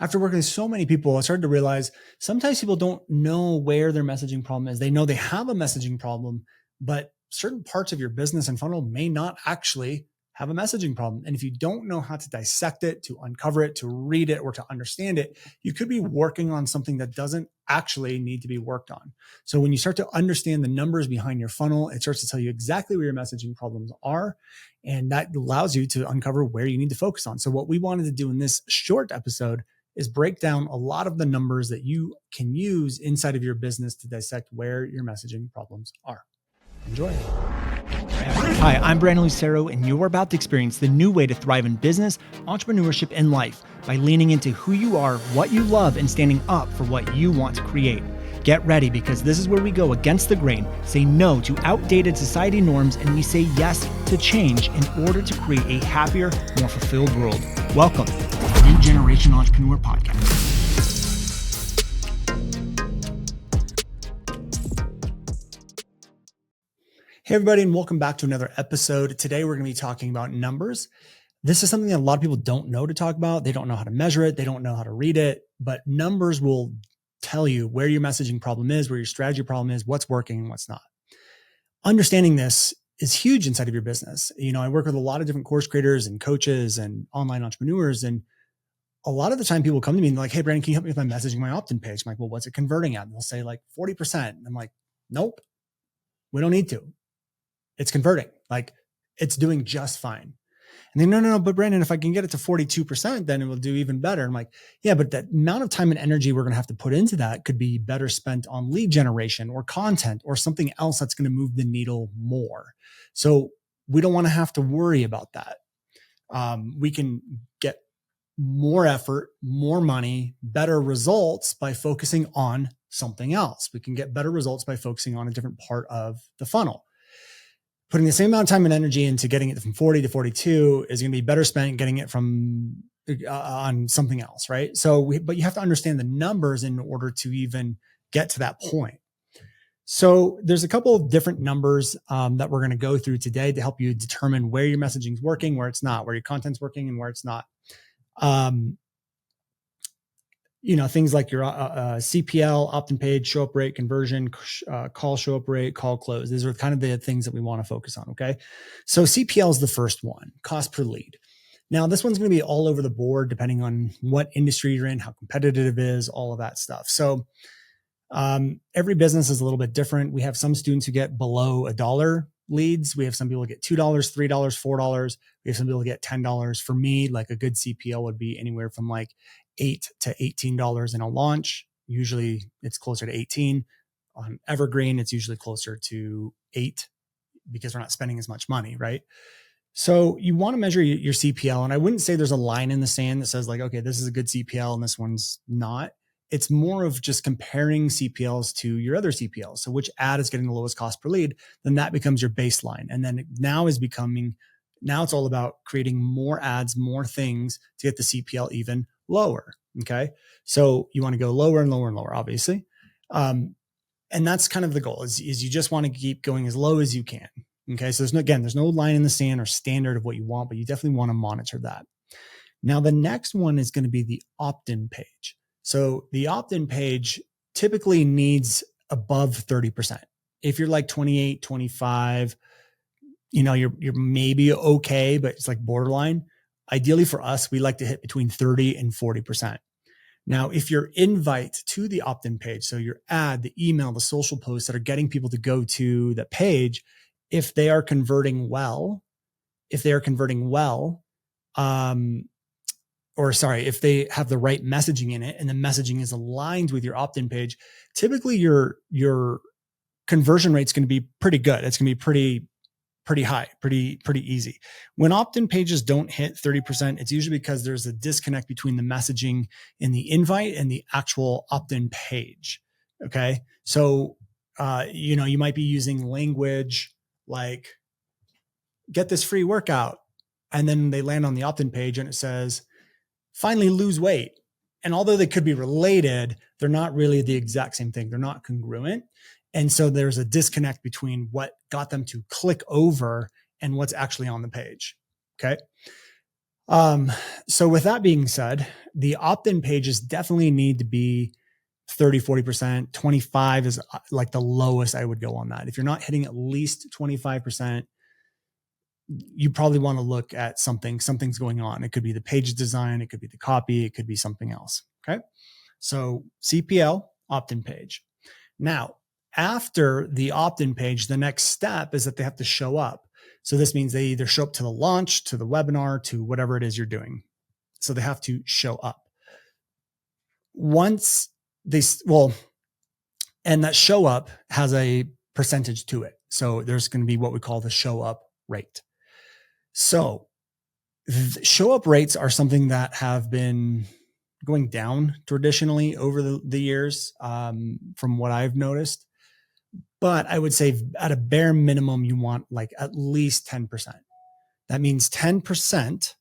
After working with so many people, I started to realize sometimes people don't know where their messaging problem is. They know they have a messaging problem, but certain parts of your business and funnel may not actually have a messaging problem. And if you don't know how to dissect it, to uncover it, to read it, or to understand it, you could be working on something that doesn't actually need to be worked on. So when you start to understand the numbers behind your funnel, it starts to tell you exactly where your messaging problems are. And that allows you to uncover where you need to focus on. So what we wanted to do in this short episode is break down a lot of the numbers that you can use inside of your business to dissect where your messaging problems are. Enjoy. Hi, I'm Brandon Lucero, and you're about to experience the new way to thrive in business, entrepreneurship, and life by leaning into who you are, what you love, and standing up for what you want to create. Get ready, because this is where we go against the grain, say no to outdated society norms, and we say yes to change in order to create a happier, more fulfilled world. Welcome to the New Generation Entrepreneur Podcast. Hey, everybody, and welcome back to another episode. Today, we're going to be talking about numbers. This is something that a lot of people don't know to talk about. They don't know how to measure it. They don't know how to read it, but numbers will tell you where your messaging problem is, where your strategy problem is, what's working and what's not. Understanding this is huge inside of your business. I work with a lot of different course creators and coaches and online entrepreneurs. And a lot of the time people come to me and they're like, hey, Brandon, can you help me with my messaging, my opt-in page? I'm like, well, what's it converting at? And they'll say like 40%. And I'm like, nope, we don't need to. It's converting. Like, it's doing just fine. And they no, but Brandon, if I can get it to 42%, then it will do even better. I'm like, yeah, but that amount of time and energy we're going to have to put into that could be better spent on lead generation or content or something else that's going to move the needle more. So we don't want to have to worry about that. We can get more effort, more money, better results by focusing on something else. We can get better results by focusing on a different part of the funnel. Putting the same amount of time and energy into getting it from 40 to 42 is going to be better spent getting it from on something else, right? But you have to understand the numbers in order to even get to that point. So there's a couple of different numbers that we're going to go through today to help you determine where your messaging is working, where it's not, where your content's working, and where it's not. Things like your CPL, opt-in page, show up rate, conversion, call show up rate, call close. These are kind of the things that we want to focus on. Okay. So CPL is the first one, cost per lead. Now this one's going to be all over the board, depending on what industry you're in, how competitive it is, all of that stuff. So every business is a little bit different. We have some students who get below $1 leads. We have some people who get $2, $3, $4. We have some people who get $10. For me, like a good CPL would be anywhere from like $8 to $18 in a launch. Usually it's closer to 18. On Evergreen, it's usually closer to 8 because we're not spending as much money, right? So you want to measure your CPL. And I wouldn't say there's a line in the sand that says like, okay, this is a good CPL and this one's not. It's more of just comparing CPLs to your other CPLs. So which ad is getting the lowest cost per lead, then that becomes your baseline. And then now it's all about creating more ads, more things to get the CPL even lower. Okay. So you want to go lower and lower and lower, obviously. And that's kind of the goal is you just want to keep going as low as you can. Okay. So there's no line in the sand or standard of what you want, but you definitely want to monitor that. Now, the next one is going to be the opt-in page. So the opt-in page typically needs above 30%. If you're like 28, 25, you're maybe okay, but it's like borderline. Ideally for us, we like to hit between 30 and 40%. Now, if your invite to the opt-in page, so your ad, the email, the social posts that are getting people to go to the page, if they are converting well, if they have the right messaging in it and the messaging is aligned with your opt-in page, typically your conversion rate is going to be pretty good. It's going to be pretty high, pretty easy. When opt-in pages don't hit 30%, it's usually because there's a disconnect between the messaging in the invite and the actual opt-in page. Okay. So, you might be using language like get this free workout. And then they land on the opt-in page and it says, finally lose weight. And although they could be related, they're not really the exact same thing. They're not congruent. And so there's a disconnect between what got them to click over and what's actually on the page. Okay. Um, so with that being said, the opt-in pages definitely need to be 30, 40%. 25 is like the lowest I would go on that. If you're not hitting at least 25%, you probably want to look at something's going on. It could be the page design, it could be the copy, it could be something else. Okay. So CPL, opt-in page. Now, after the opt-in page, the next step is that they have to show up. So this means they either show up to the launch, to the webinar, to whatever it is you're doing. So they have to show up. Once they, well, and that show up has a percentage to it. So there's going to be what we call the show up rate. So show up rates are something that have been going down traditionally over the years, from what I've noticed. But I would say at a bare minimum, you want like at least 10%. That means 10%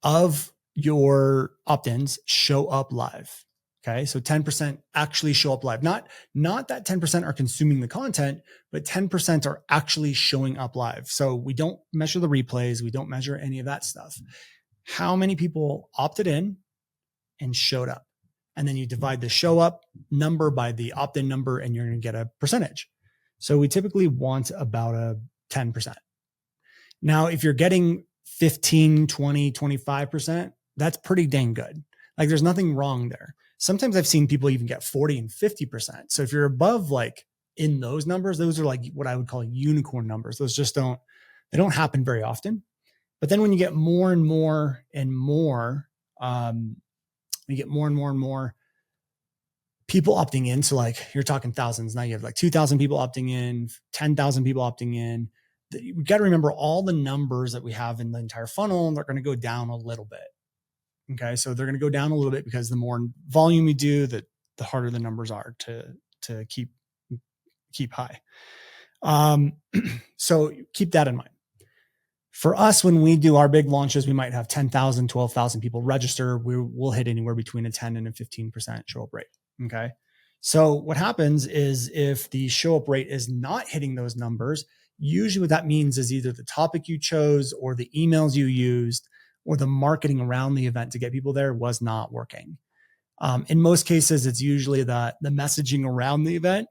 of your opt-ins show up live. Okay. So 10% actually show up live. Not that 10% are consuming the content, but 10% are actually showing up live. So we don't measure the replays. We don't measure any of that stuff. How many people opted in and showed up? And then you divide the show up number by the opt-in number and you're going to get a percentage. So we typically want about a 10%. Now, if you're getting 15, 20, 25%, that's pretty dang good. Like there's nothing wrong there. Sometimes I've seen people even get 40 and 50%. So if you're above like in those numbers, those are like what I would call unicorn numbers. Those just they don't happen very often. But then when you get more and more and more, you get more and more and more people opting in. So like you're talking thousands. Now you have like 2,000 people opting in, 10,000 people opting in. We got to remember all the numbers that we have in the entire funnel, and they're going to go down a little bit. Okay. So they're going to go down a little bit because the more volume you do, the harder the numbers are to keep high. So keep that in mind. For us, when we do our big launches, we might have 10,000, 12,000 people register. We'll hit anywhere between a 10 and a 15% show up rate. Okay. So what happens is if the show up rate is not hitting those numbers, usually what that means is either the topic you chose or the emails you used or the marketing around the event to get people there was not working. In most cases, it's usually that the messaging around the event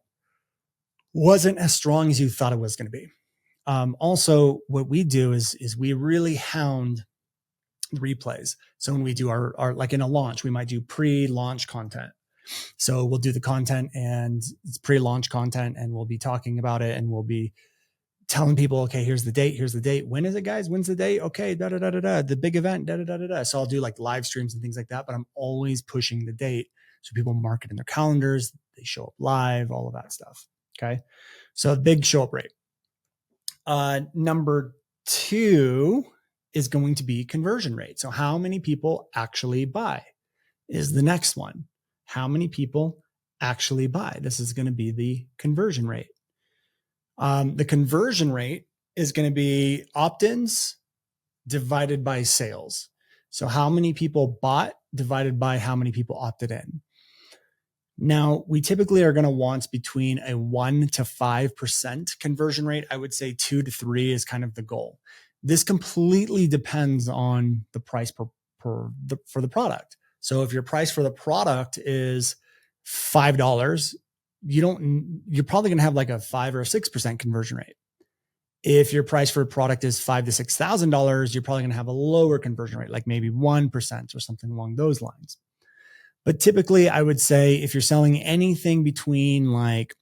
wasn't as strong as you thought it was going to be. Also, what we do is we really hound the replays. So when we do our like in a launch, we might do pre-launch content. So we'll do the content and it's pre-launch content and we'll be talking about it and we'll be telling people, okay, here's the date. Here's the date. When is it, guys? When's the date? Okay. The big event, So I'll do like live streams and things like that, but I'm always pushing the date. So people mark it in their calendars. They show up live, all of that stuff. Okay. So big show up rate. Number 2 is going to be conversion rate. So how many people actually buy is the next one. How many people actually buy? This is going to be the conversion rate. The conversion rate is going to be opt-ins divided by sales. So how many people bought divided by how many people opted in. Now, we typically are going to want between a 1 to 5% conversion rate. I would say 2 to 3 is kind of the goal. This completely depends on the price for the product. So if your price for the product is $5, you're probably going to have like a 5 or a 6% conversion rate. If your price for a product is $5,000 to $6,000, you're probably going to have a lower conversion rate, like maybe 1% or something along those lines. But typically I would say if you're selling anything between like,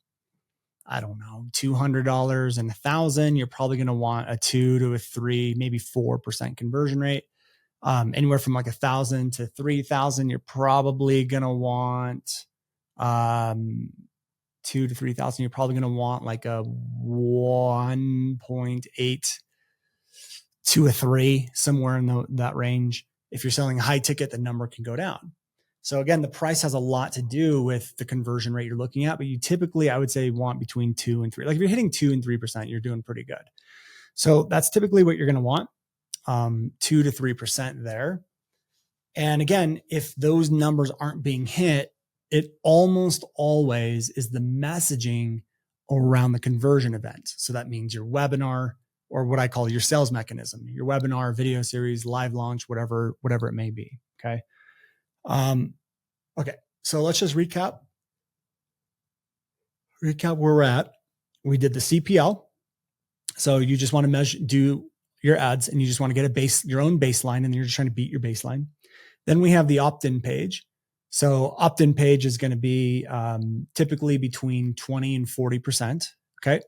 I don't know, $200 and $1,000, you're probably going to want a 2 to a 3, maybe 4% conversion rate. Anywhere from like 1,000 to 3,000, you're probably going to want, 2 to 3,000, you're probably going to want like a 1.8 to a 3, somewhere in that range. If you're selling a high ticket, the number can go down. So again, the price has a lot to do with the conversion rate you're looking at, but you typically, I would say, want between 2 and 3. Like if you're hitting 2 and 3%, you're doing pretty good. So that's typically what you're going to want, 2 to 3% there. And again, if those numbers aren't being hit, it almost always is the messaging around the conversion event. So that means your webinar or what I call your sales mechanism, your webinar, video series, live launch, whatever it may be. Okay. Okay. So let's just recap where we're at. We did the CPL. So you just want to do your ads, and you just want to get your own baseline, and you're just trying to beat your baseline. Then we have the opt-in page. So opt-in page is going to be typically between 20 and 40%. Okay.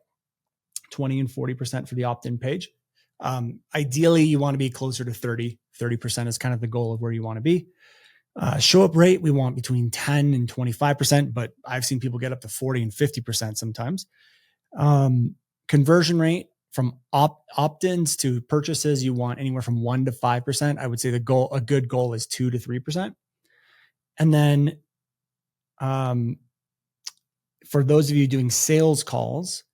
20 and 40% for the opt-in page. Ideally, you want to be closer to 30% is kind of the goal of where you want to be. Show up rate, we want between 10 and 25%, but I've seen people get up to 40 and 50% sometimes. Conversion rate from opt-ins to purchases, you want anywhere from 1 to 5%. I would say a good goal is 2 to 3%. And then for those of you doing sales calls,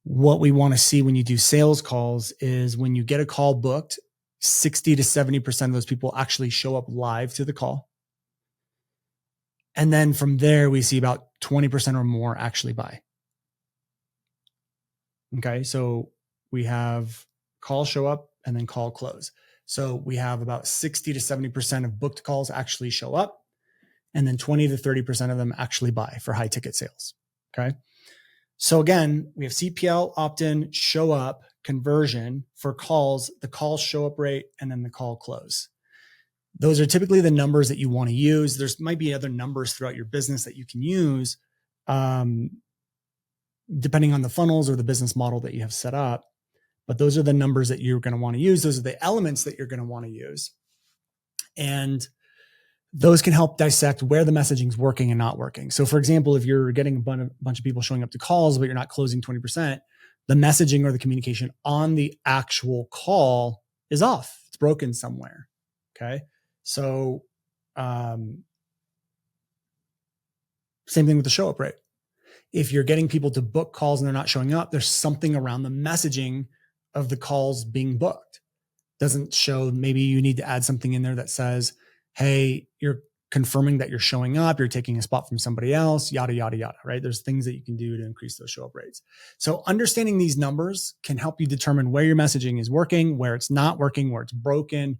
what we want to see when you do sales calls is when you get a call booked, 60 to 70% of those people actually show up live to the call. And then from there, we see about 20% or more actually buy. Okay. So we have call show up and then call close. So we have about 60 to 70% of booked calls actually show up, and then 20 to 30% of them actually buy for high ticket sales. Okay. So again, we have CPL, opt-in, show up, conversion for calls, the call show up rate, and then the call close. Those are typically the numbers that you want to use. There's might be other numbers throughout your business that you can use, depending on the funnels or the business model that you have set up. But those are the numbers that you're going to want to use. Those are the elements that you're going to want to use. And those can help dissect where the messaging is working and not working. So for example, if you're getting a bunch of people showing up to calls, but you're not closing 20%, the messaging or the communication on the actual call is off. It's broken somewhere. Okay. So, same thing with the show up rate. If you're getting people to book calls and they're not showing up, there's something around the messaging of the calls being booked. Doesn't show, maybe you need to add something in there that says, hey, you're confirming that you're showing up, you're taking a spot from somebody else, yada, yada, yada, right? There's things that you can do to increase those show up rates. So understanding these numbers can help you determine where your messaging is working, where it's not working, where it's broken,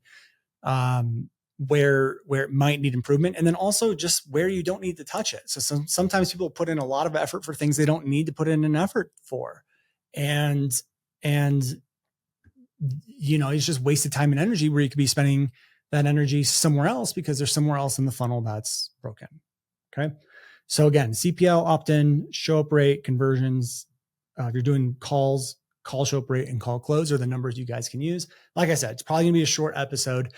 where it might need improvement, and then also just where you don't need to touch it. So sometimes people put in a lot of effort for things they don't need to put in an effort for. And it's just wasted time and energy where you could be spending that energy somewhere else because there's somewhere else in the funnel that's broken. Okay. So again, CPL, opt-in, show up rate, conversions. If you're doing calls, call show up rate and call close are the numbers you guys can use. Like I said, it's probably gonna be a short episode,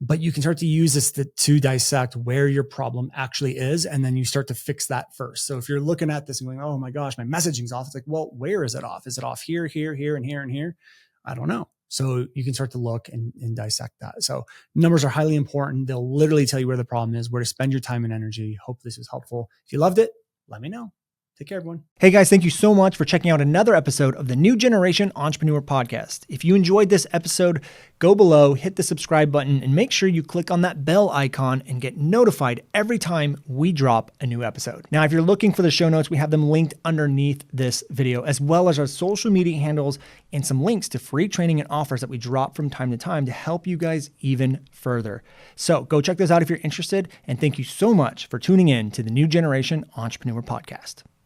but you can start to use this to dissect where your problem actually is. And then you start to fix that first. So if you're looking at this and going, oh my gosh, my messaging's off. It's like, well, where is it off? Is it off here, here, here, and here, and here? I don't know. So you can start to look and dissect that. So numbers are highly important. They'll literally tell you where the problem is, where to spend your time and energy. Hope this was helpful. If you loved it, let me know. Take care, everyone. Hey guys, thank you so much for checking out another episode of the New Generation Entrepreneur Podcast. If you enjoyed this episode, go below, hit the subscribe button, and make sure you click on that bell icon and get notified every time we drop a new episode. Now, if you're looking for the show notes, we have them linked underneath this video, as well as our social media handles and some links to free training and offers that we drop from time to time to help you guys even further. So go check those out if you're interested, and thank you so much for tuning in to the New Generation Entrepreneur Podcast.